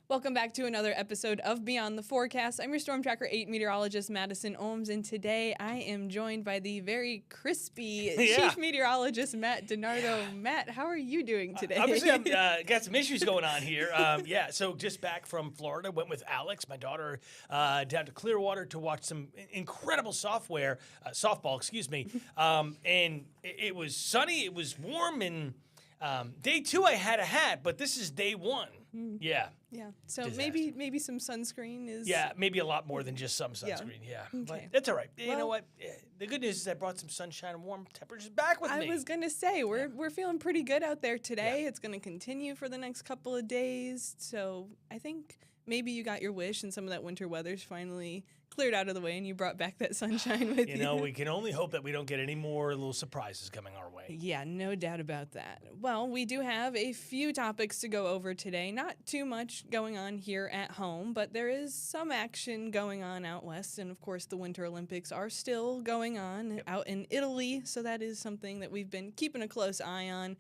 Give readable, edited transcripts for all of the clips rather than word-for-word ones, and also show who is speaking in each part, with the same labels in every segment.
Speaker 1: Welcome back to another episode of Beyond the Forecast. I'm your StormTracker8 meteorologist, Madison Olms, and today I am joined by the very crispy Chief Meteorologist, Matt DiNardo. Matt, how are you doing today?
Speaker 2: Obviously, I've got some issues going on here. So just back from Florida, went with Alex, my daughter, down to Clearwater to watch some incredible softball, and it was sunny, it was warm, and day two I had a hat, but this is day one. Yeah.
Speaker 1: So
Speaker 2: Disaster.
Speaker 1: maybe some sunscreen is.
Speaker 2: Yeah, maybe a lot more than just some sunscreen. Yeah.
Speaker 1: Okay.
Speaker 2: But that's all right. You know what? The good news is I brought some sunshine and warm temperatures back with me.
Speaker 1: I was gonna say we're feeling pretty good out there today. It's gonna continue for the next couple of days. So I think maybe you got your wish and some of that winter weather's finally cleared out of the way and you brought back that sunshine with you.
Speaker 2: You know, we can only hope that we don't get any more little surprises coming our way.
Speaker 1: Yeah, no doubt about that. Well, we do have a few topics to go over today. Not too much going on here at home, but there is some action going on out west. And of course, the Winter Olympics are still going on out in Italy. So that is something that we've been keeping a close eye on.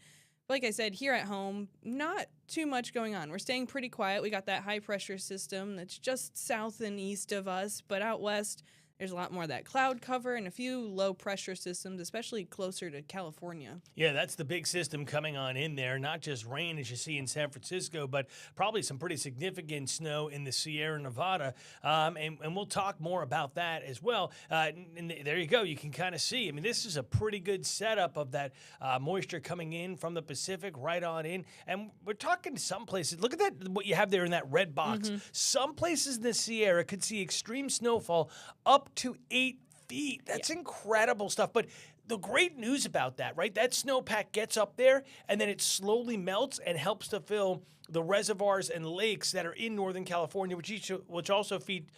Speaker 1: Like I said, here at home, not too much going on. We're staying pretty quiet. We got that high pressure system that's just south and east of us, but out west, there's a lot more of that cloud cover and a few low pressure systems, especially closer to California. Yeah,
Speaker 2: that's the big system coming on in there. Not just rain, as you see in San Francisco, but probably some pretty significant snow in the Sierra Nevada. And we'll talk more about that as well. And there you go. You can kind of see. I mean, this is a pretty good setup of that moisture coming in from the Pacific right on in. And we're talking some places. Look at that, what you have there in that red box. Some places in the Sierra could see extreme snowfall up to 8 feet. That's incredible stuff. But the great news about that, right? That snowpack gets up there and then it slowly melts and helps to fill the reservoirs and lakes that are in Northern California, which also feed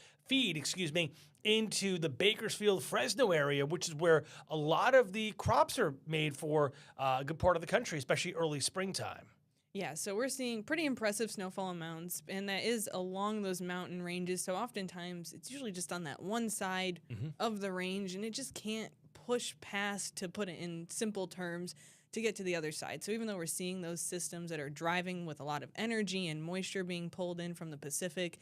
Speaker 2: into the Bakersfield, Fresno area, which is where a lot of the crops are made for a good part of the country, especially early springtime.
Speaker 1: Yeah, so we're seeing pretty impressive snowfall amounts, and that is along those mountain ranges. So oftentimes it's usually just on that one side of the range, and it just can't push past, to put it in simple terms, to get to the other side. So even though we're seeing those systems that are driving with a lot of energy and moisture being pulled in from the Pacific,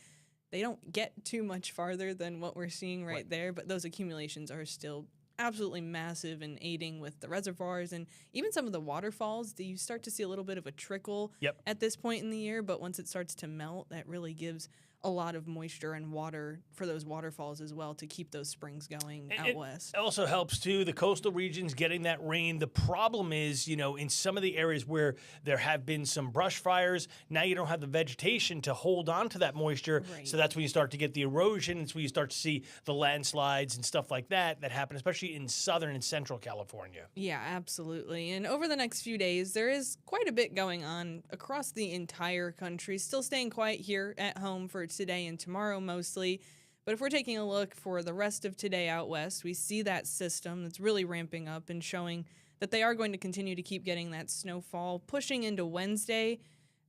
Speaker 1: they don't get too much farther than what we're seeing right there, but those accumulations are still absolutely massive and aiding with the reservoirs and even some of the waterfalls. You start to see a little bit of a trickle at this point in the year, but once it starts to melt, that really gives a lot of moisture and water for those waterfalls as well to keep those springs going out west.
Speaker 2: It also helps, too, the coastal regions getting that rain. The problem is, in some of the areas where there have been some brush fires, now you don't have the vegetation to hold on to that moisture. Right. So that's when you start to get the erosion. It's when you start to see the landslides and stuff like that happen, especially in southern and central California.
Speaker 1: Yeah, absolutely. And over the next few days, there is quite a bit going on across the entire country. Still staying quiet here at home for today and tomorrow mostly. But if we're taking a look for the rest of today out west, we see that system that's really ramping up and showing that they are going to continue to keep getting that snowfall. Pushing into Wednesday,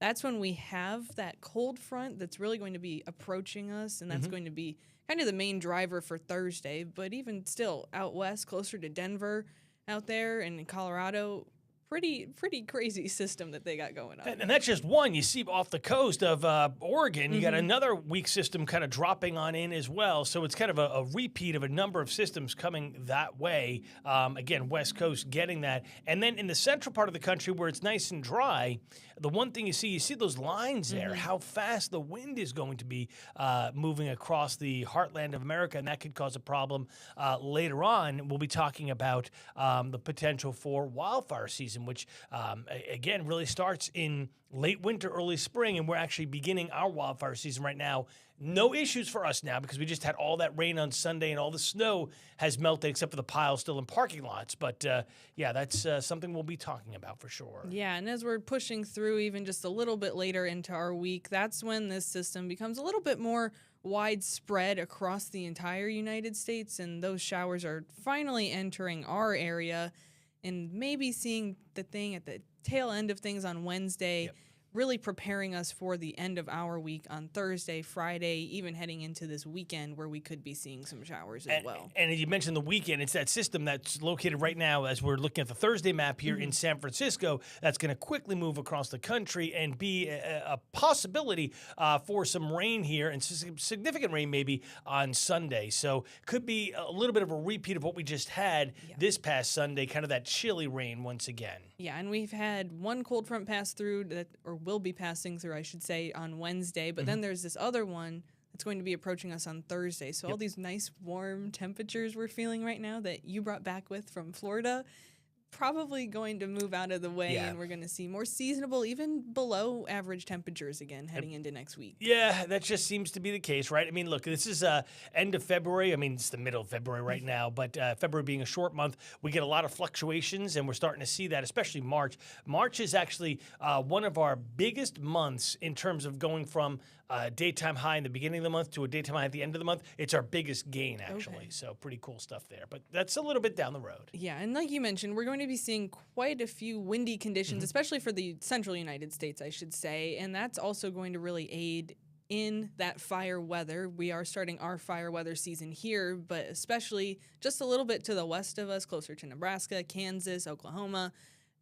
Speaker 1: that's when we have that cold front that's really going to be approaching us, and that's going to be kind of the main driver for Thursday. But even still, out west, closer to Denver, out there, and in Colorado, pretty crazy system that they got going on.
Speaker 2: And that's just one. You see off the coast of Oregon, you got another weak system kind of dropping on in as well. So it's kind of a repeat of a number of systems coming that way. Again, West Coast getting that. And then in the central part of the country where it's nice and dry, the one thing you see those lines there, how fast the wind is going to be moving across the heartland of America, and that could cause a problem later on. We'll be talking about the potential for wildfire season, which, again, really starts in late winter, early spring, and we're actually beginning our wildfire season right now. No issues for us now because we just had all that rain on Sunday and all the snow has melted except for the piles still in parking lots. But, that's something we'll be talking about for sure.
Speaker 1: Yeah, and as we're pushing through even just a little bit later into our week, that's when this system becomes a little bit more widespread across the entire United States, and those showers are finally entering our area. And maybe seeing the thing at the tail end of things on Wednesday, really preparing us for the end of our week on Thursday, Friday, even heading into this weekend where we could be seeing some showers as well.
Speaker 2: And you mentioned the weekend. It's that system that's located right now as we're looking at the Thursday map here in San Francisco that's going to quickly move across the country and be a possibility for some rain here and significant rain maybe on Sunday. So could be a little bit of a repeat of what we just had this past Sunday, kind of that chilly rain once again.
Speaker 1: Yeah, and we've had one cold front pass through that, or will be passing through, I should say, on Wednesday. But then there's this other one that's going to be approaching us on Thursday. So all these nice warm temperatures we're feeling right now that you brought back with from Florida, probably going to move out of the way, and we're going to see more seasonable, even below average temperatures again heading into next week.
Speaker 2: Yeah, that just seems to be the case, right? I mean, look, this is end of February. I mean, it's the middle of February right now, but February being a short month, we get a lot of fluctuations, and we're starting to see that, especially March. March is actually one of our biggest months in terms of going from daytime high in the beginning of the month to a daytime high at the end of the month. It's our biggest gain, actually. Okay. So pretty cool stuff there. But that's a little bit down the road.
Speaker 1: Yeah, and like you mentioned, we're going to be seeing quite a few windy conditions, especially for the central United States, I should say. And that's also going to really aid in that fire weather. We are starting our fire weather season here, but especially just a little bit to the west of us, closer to Nebraska, Kansas, Oklahoma.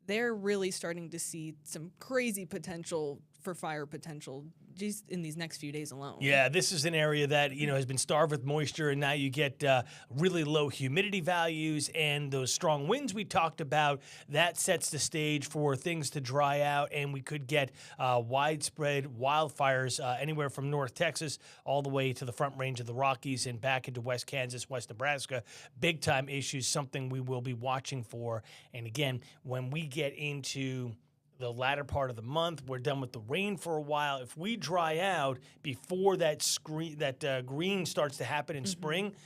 Speaker 1: They're really starting to see some crazy potential for fire potential just in these next few days alone.
Speaker 2: Yeah, this is an area that, has been starved with moisture, and now you get really low humidity values and those strong winds we talked about. That sets the stage for things to dry out, and we could get widespread wildfires anywhere from North Texas all the way to the Front Range of the Rockies and back into West Kansas, West Nebraska. Big time issues, something we will be watching for. And again, when we get into the latter part of the month, we're done with the rain for a while. If we dry out before that green starts to happen in spring,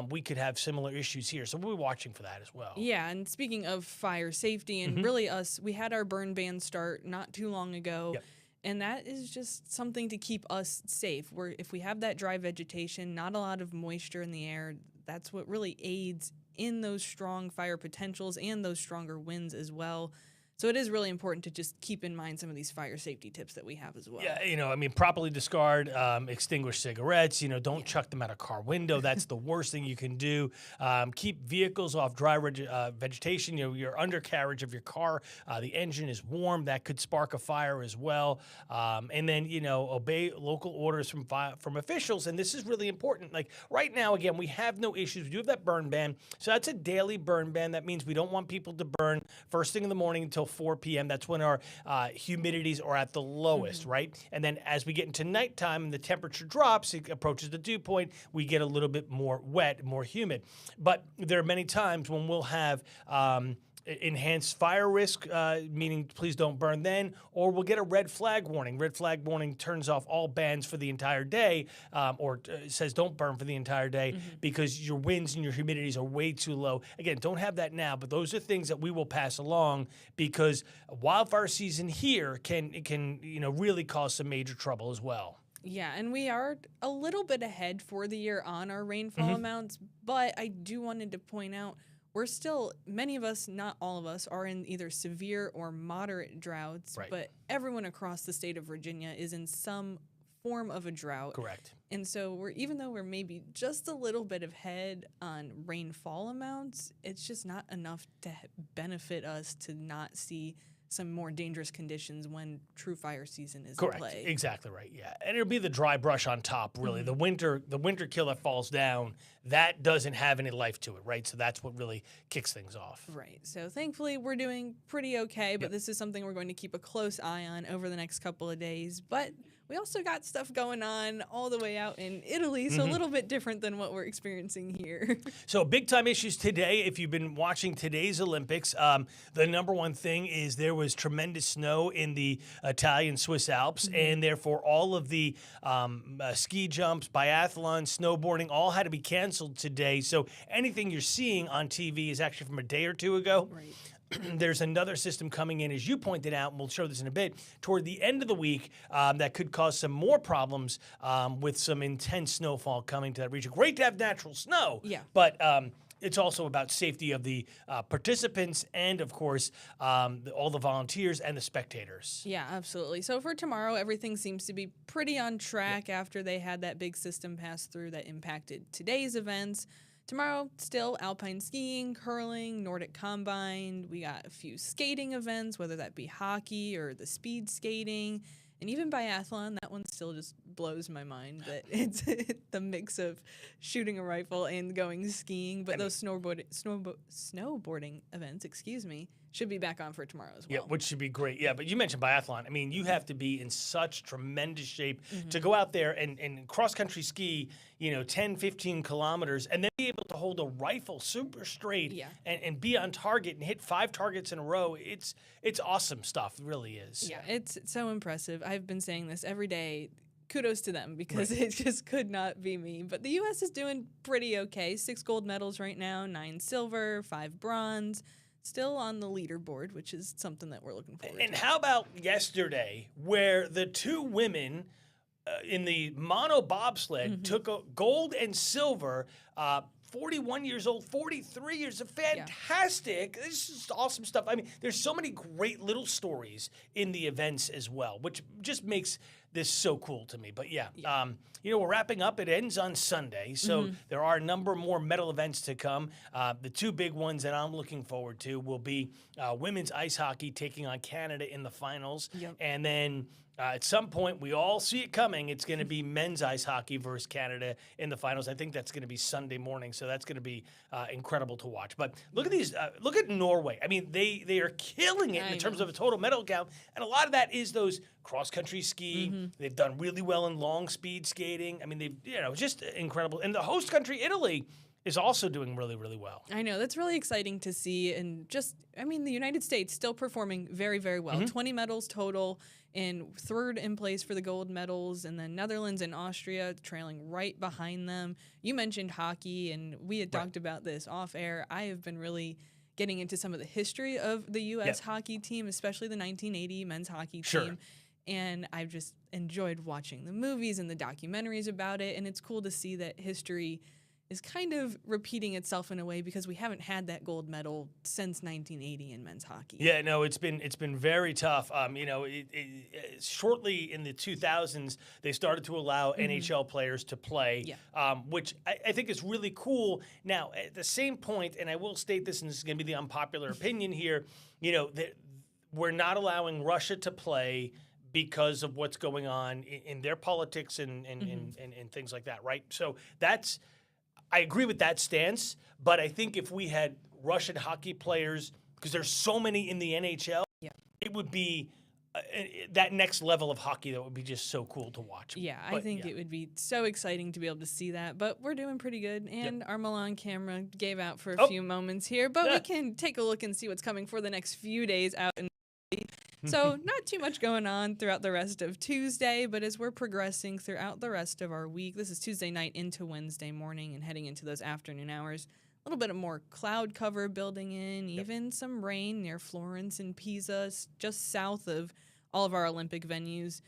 Speaker 2: we could have similar issues here. So we'll be watching for that as well.
Speaker 1: Yeah, and speaking of fire safety and really we had our burn ban start not too long ago.
Speaker 2: Yep.
Speaker 1: And that is just something to keep us safe. If we have that dry vegetation, not a lot of moisture in the air, that's what really aids in those strong fire potentials and those stronger winds as well. So it is really important to just keep in mind some of these fire safety tips that we have as well.
Speaker 2: Yeah, properly discard extinguished cigarettes. Don't chuck them out a car window. That's the worst thing you can do. Keep vehicles off dry vegetation. Your undercarriage of your car, the engine is warm. That could spark a fire as well. And then, obey local orders from officials. And this is really important. Like right now, again, we have no issues. We do have that burn ban. So that's a daily burn ban. That means we don't want people to burn first thing in the morning until 4 p.m. That's when our humidities are at the lowest, right? And then as we get into nighttime and the temperature drops, it approaches the dew point, we get a little bit more wet, more humid. But there are many times when we'll have enhanced fire risk, meaning please don't burn then, or we'll get a red flag warning. Red flag warning turns off all bans for the entire day, or says don't burn for the entire day because your winds and your humidities are way too low. Again, don't have that now, but those are things that we will pass along because wildfire season here can really cause some major trouble as well.
Speaker 1: Yeah, and we are a little bit ahead for the year on our rainfall amounts, but I do wanted to point out we're still, many of us, not all of us, are in either severe or moderate droughts, but everyone across the state of Virginia is in some form of a drought.
Speaker 2: Correct.
Speaker 1: And so even though we're maybe just a little bit ahead on rainfall amounts, it's just not enough to benefit us to not see some more dangerous conditions when true fire season is in play.
Speaker 2: Exactly right. Yeah, and it'll be the dry brush on top. Really, the winter kill that falls down, that doesn't have any life to it, right? So that's what really kicks things off.
Speaker 1: Right. So thankfully, we're doing pretty okay. But this is something we're going to keep a close eye on over the next couple of days. But we also got stuff going on all the way out in Italy, so a little bit different than what we're experiencing here.
Speaker 2: So big time issues today. If you've been watching today's Olympics, the number one thing is there was tremendous snow in the Italian Swiss Alps, and therefore all of the ski jumps, biathlon, snowboarding, all had to be canceled today. So anything you're seeing on TV is actually from a day or two ago.
Speaker 1: Right.
Speaker 2: There's another system coming in, as you pointed out, and we'll show this in a bit, toward the end of the week that could cause some more problems with some intense snowfall coming to that region. Great to have natural snow, but it's also about safety of the participants and, of course, all the volunteers and the spectators.
Speaker 1: Yeah, absolutely. So for tomorrow, everything seems to be pretty on track after they had that big system pass through that impacted today's events. Tomorrow, still alpine skiing, curling, Nordic combine. We got a few skating events, whether that be hockey or the speed skating, and even biathlon. That one still just blows my mind that it's the mix of shooting a rifle and going skiing. But those snowboarding events, should be back on for tomorrow as well.
Speaker 2: Yeah, which should be great. Yeah, but you mentioned biathlon. I mean, you have to be in such tremendous shape to go out there and cross-country ski, 10, 15 kilometers, and then be able to hold a rifle super straight and be on target and hit 5 targets in a row. It's awesome stuff. It really is.
Speaker 1: Yeah, it's so impressive. I've been saying this every day. Kudos to them because it just could not be me. But the U.S. is doing pretty okay. 6 gold medals right now, 9 silver, 5 bronze. Still on the leaderboard, which is something that we're looking forward to.
Speaker 2: And how about yesterday, where the 2 women in the mono bobsled took a gold and silver, 41 years old, 43 years old, fantastic. Yeah. This is awesome stuff. I mean, there's so many great little stories in the events as well, which just makes this so cool to me. But we're wrapping up. It ends on Sunday, so there are a number more medal events to come. The 2 big ones that I'm looking forward to will be women's ice hockey taking on Canada in the finals, and then at some point, we all see it coming. It's going to be men's ice hockey versus Canada in the finals. I think that's going to be Sunday morning, so that's going to be incredible to watch. But look at these. Look at Norway. I mean, they are killing it in terms of a total medal count, and a lot of that is those cross-country ski. They've done really well in long speed skating. I mean, they've just incredible. And the host country, Italy, is also doing really, really well.
Speaker 1: I know. That's really exciting to see. And the United States still performing very, very well. 20 medals total, and 3rd in place for the gold medals. And then Netherlands and Austria trailing right behind them. You mentioned hockey, and we had talked about this off air. I have been really getting into some of the history of the U.S. hockey team, especially the 1980 men's hockey team. And I've just enjoyed watching the movies and the documentaries about it. And it's cool to see that history is kind of repeating itself in a way because we haven't had that gold medal since 1980 in men's hockey.
Speaker 2: Yeah, no, it's been very tough. Shortly in the 2000s, they started to allow NHL players to play, which I think is really cool. Now, at the same point, and I will state this, and this is going to be the unpopular opinion here, we're not allowing Russia to play because of what's going on in their politics and things like that, right? So I agree with that stance, but I think if we had Russian hockey players, because there's so many in the NHL, it would be that next level of hockey that would be just so cool to watch.
Speaker 1: Yeah, I think it would be so exciting to be able to see that, but we're doing pretty good, and our Milan camera gave out for a few moments here, but we can take a look and see what's coming for the next few days out in So not too much going on throughout the rest of Tuesday, but as we're progressing throughout the rest of our week, this is Tuesday night into Wednesday morning and heading into those afternoon hours, a little bit of more cloud cover building in, even some rain near Florence and Pisa, just south of all of our Olympic venues.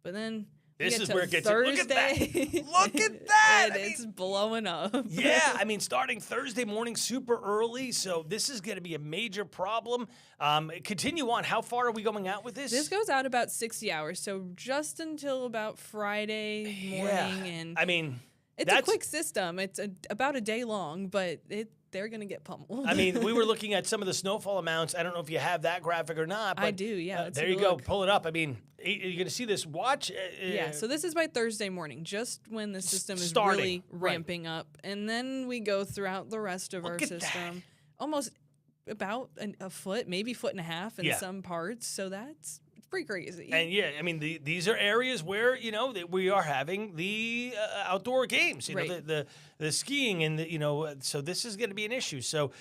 Speaker 1: But then
Speaker 2: this is where it gets
Speaker 1: Thursday.
Speaker 2: Look at that. Look at that.
Speaker 1: And it's blowing up.
Speaker 2: Yeah, starting Thursday morning super early, so this is going to be a major problem. Continue on. How far are we going out with this?
Speaker 1: This goes out about 60 hours, so just until about Friday morning. And it's a quick system. It's about a day long, but they're going to get pummeled.
Speaker 2: We were looking at some of the snowfall amounts. I don't know if you have that graphic or not. But,
Speaker 1: I do, yeah.
Speaker 2: There you go. Pull it up. You're going to see this. Watch.
Speaker 1: So this is by Thursday morning, just when the system is really ramping up. And then we go throughout the rest of our system. Almost about a foot, maybe 1.5 feet in some parts. So it's pretty crazy.
Speaker 2: And these are areas where that we are having the outdoor games, the skiing and so this is going to be an issue. So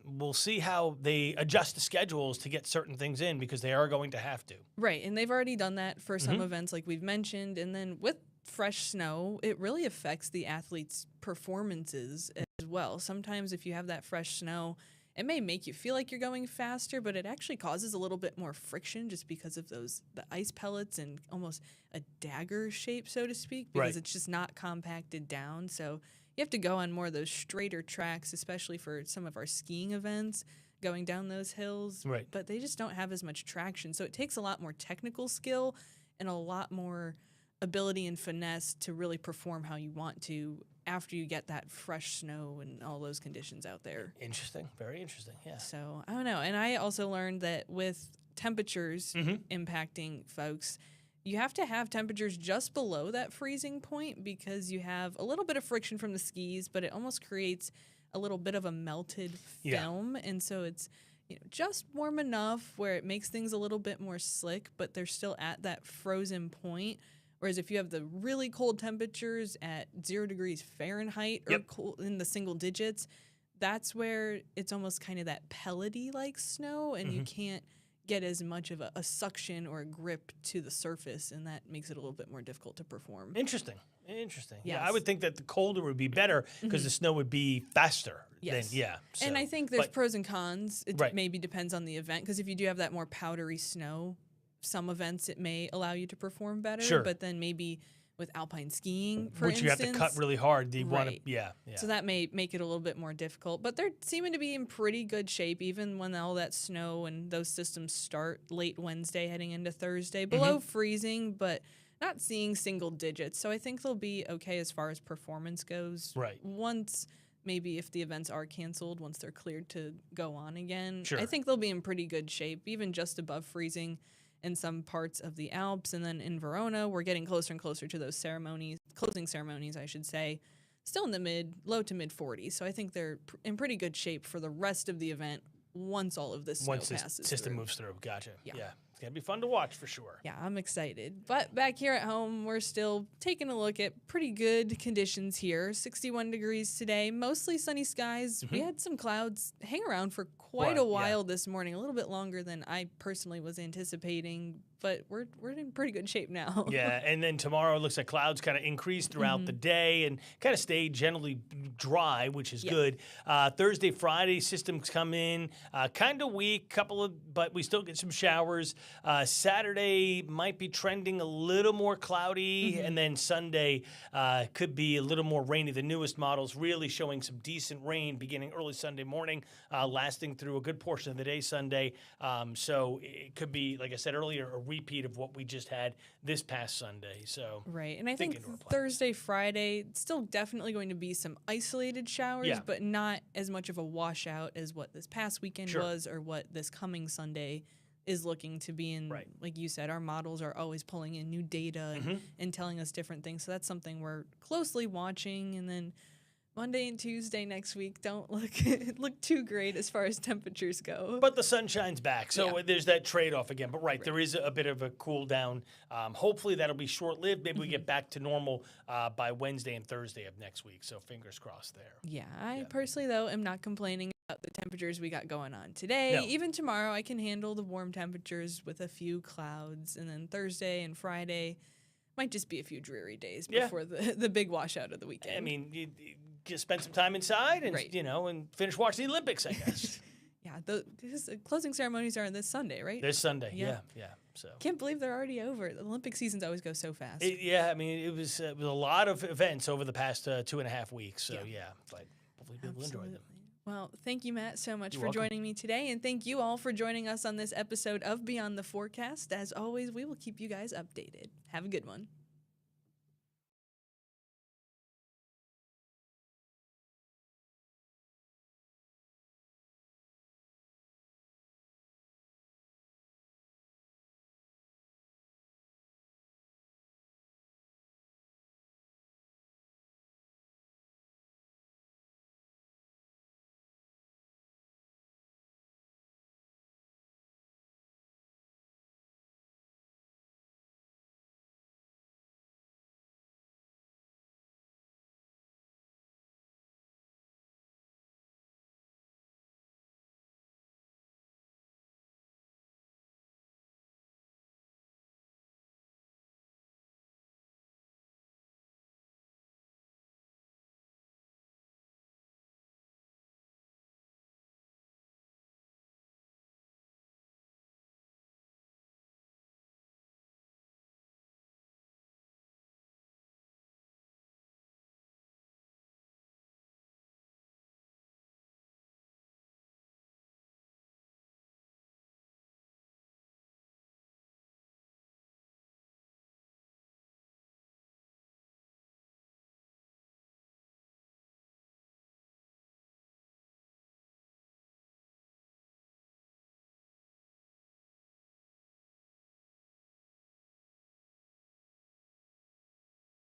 Speaker 2: we'll see how they adjust the schedules to get certain things in because they are going to have to.
Speaker 1: Right, and they've already done that for some events like we've mentioned, and then with fresh snow, it really affects the athletes' performances as well. Sometimes if you have that fresh snow, it may make you feel like you're going faster, but it actually causes a little bit more friction just because of the ice pellets and almost a dagger shape, so to speak, because it's just not compacted down. So you have to go on more of those straighter tracks, especially for some of our skiing events, going down those hills.
Speaker 2: Right.
Speaker 1: But they just don't have as much traction. So it takes a lot more technical skill and a lot more ability and finesse to really perform how you want to after you get that fresh snow and all those conditions out there.
Speaker 2: Interesting. Very interesting. Yeah.
Speaker 1: So I don't know. And I also learned that with temperatures impacting folks, you have to have temperatures just below that freezing point because you have a little bit of friction from the skis, but it almost creates a little bit of a melted film. And so it's just warm enough where it makes things a little bit more slick, but they're still at that frozen point. Whereas if you have the really cold temperatures at 0 degrees Fahrenheit or cold in the single digits, that's where it's almost kind of that pellety like snow, and you can't get as much of a suction or a grip to the surface, and that makes it a little bit more difficult to perform.
Speaker 2: Interesting. Yeah, I
Speaker 1: Yes.
Speaker 2: would think that the colder would be better because the snow would be faster.
Speaker 1: Yes.
Speaker 2: So,
Speaker 1: And I think there's
Speaker 2: but-
Speaker 1: pros and cons. It
Speaker 2: Right.
Speaker 1: maybe depends on the event, because if you do have that more powdery snow, some events it may allow you to perform better.
Speaker 2: Sure.
Speaker 1: But then maybe with alpine skiing, for
Speaker 2: which
Speaker 1: instance,
Speaker 2: you have to cut really hard. You want to,
Speaker 1: Right.
Speaker 2: yeah.
Speaker 1: so that may make it a little bit more difficult. But they're seeming to be in pretty good shape, even when all that snow and those systems start late Wednesday heading into Thursday. Below freezing, but not seeing single digits. So I think they'll be okay as far as performance goes.
Speaker 2: Right.
Speaker 1: Once, maybe if the events are canceled, once they're cleared to go on again,
Speaker 2: Sure.
Speaker 1: I think they'll be in pretty good shape, even just above freezing in some parts of the Alps. And then in Verona, we're getting closer and closer to those closing ceremonies, I should say, still in the low to mid 40s. So I think they're in pretty good shape for the rest of the event once all of this snow
Speaker 2: Once this
Speaker 1: passes
Speaker 2: system
Speaker 1: through.
Speaker 2: moves through. Gotcha.
Speaker 1: Yeah.
Speaker 2: It's going to be fun to watch for sure.
Speaker 1: Yeah, I'm excited. But back here at home, we're still taking a look at pretty good conditions here. 61 degrees today, mostly sunny skies. We had some clouds hang around for quite a while this morning, a little bit longer than I personally was anticipating, but we're in pretty good shape now.
Speaker 2: Yeah, and then tomorrow it looks like clouds kind of increase throughout the day and kind of stay generally dry, which is good. Thursday, Friday, systems come in kind of weak, but we still get some showers. Saturday might be trending a little more cloudy, and then Sunday could be a little more rainy. The newest models really showing some decent rain beginning early Sunday morning, lasting through a good portion of the day Sunday. So it could be, like I said earlier, a repeat of what we just had this past Sunday. So
Speaker 1: right, and I think Thursday, Friday, still definitely going to be some isolated showers, but not as much of a washout as what this past weekend was or what this coming Sunday is looking to be. And like you said, our models are always pulling in new data and telling us different things. So that's something we're closely watching. And then Monday and Tuesday next week don't look too great as far as temperatures go.
Speaker 2: But the sun shines back, so there's that trade-off again. But there is a bit of a cool down. Hopefully that'll be short-lived. Maybe we get back to normal by Wednesday and Thursday of next week. So fingers crossed there.
Speaker 1: Yeah, I personally, though, am not complaining about the temperatures we got going on today.
Speaker 2: No.
Speaker 1: Even tomorrow, I can handle the warm temperatures with a few clouds. And then Thursday and Friday might just be a few dreary days before the big washout of the weekend.
Speaker 2: I mean, you just spend some time inside and and finish watching the Olympics, I guess.
Speaker 1: Because closing ceremonies are this Sunday, right?
Speaker 2: This Sunday, yeah. So
Speaker 1: can't believe they're already over. The Olympic seasons always go so fast.
Speaker 2: I mean, it was a lot of events over the past 2.5 weeks. So but hopefully people enjoy them.
Speaker 1: Well, thank you, Matt, so much
Speaker 2: You're
Speaker 1: for
Speaker 2: welcome.
Speaker 1: joining me today. And thank you all for joining us on this episode of Beyond the Forecast. As always, we will keep you guys updated. Have a good one.